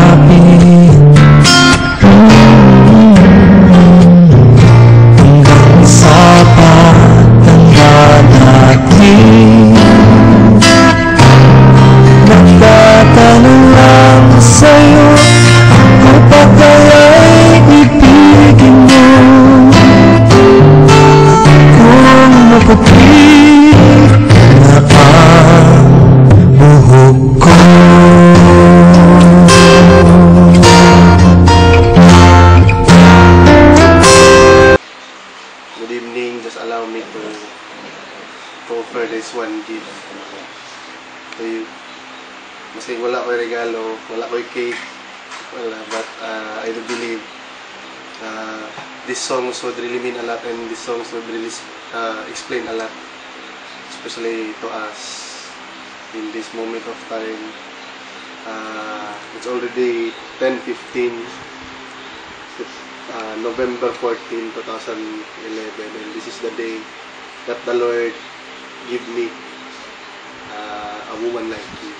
kapit hanggang sa pagtanda natin. Nagtatanong lang sa'yo, ako pa kaya'y ibigin mo? Kung maputi na ang buhok ko. Good evening, just allow me to offer this one gift to you. Kasi wala ko'y regalo, wala ko'y cake, wala, but I do believe these songs would really mean a lot, and these songs would really explain a lot, especially to us in this moment of time. It's already 10:15, November 14, 2011, and this is the day that the Lord give me a woman like you.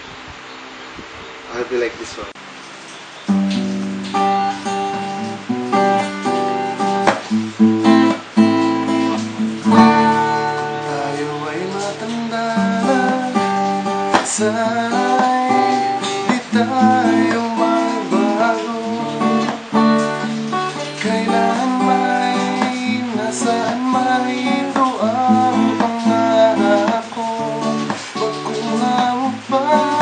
I hope you like this one. Tayo ay matanda na, sana'y di tayo magbago. Kailan may nasaan may ito ang pangarap ko. Pagkuha mo pa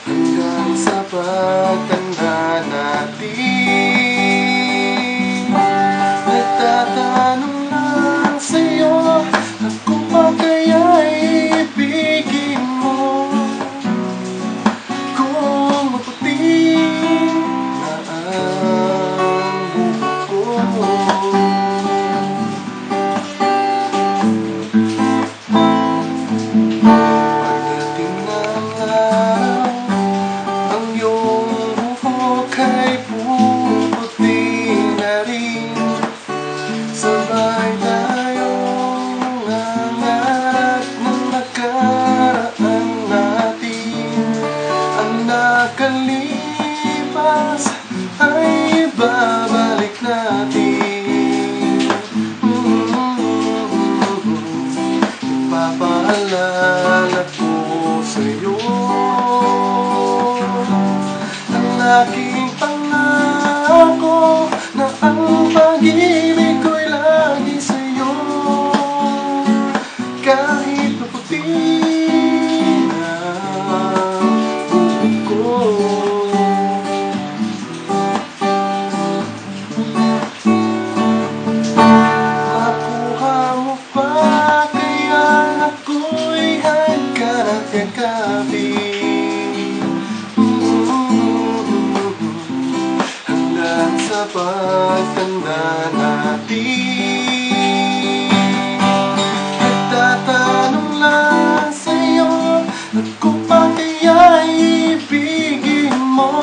hanggang sa pagtanda natin. Nagtatanong lang sa'yo, ako pa kaya'y ibigin mo? Kung maputi na ang buhok ko. Sabay tayong nangarap ng nakaraan natin. Ang nakalipas ay babalik natin. Ipapaalala ko sa'yo ang aking pangako na ang pag-ibig ko'y lagi sa'yo. Kahit maputi na buhok ko. Makuha mo pa kaya ako'y hagkanat yakapin. Hanggang sa pagtanda natin. Nagtatanong lang sa'yo, ako pa kaya'y ibigin mo?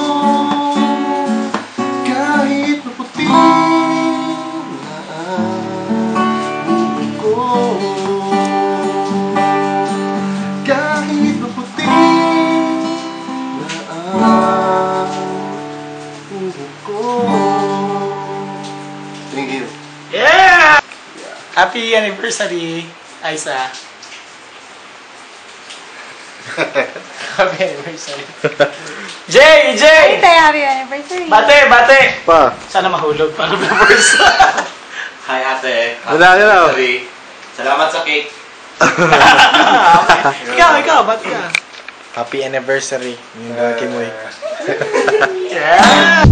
Kahit maputi na ang buhok ko. Kahit maputi na ang buhok ko. Thank you. Yeah! Happy anniversary, Aiza. Happy anniversary. Jay! Ay, tayo happy anniversary. Bate! Pa. Sana mahulog pa ng first. Hi ate. Wala ka na. Salamat sa cake. Ikaw, ba't ka? Happy anniversary. Yung Kimoy. Yeah!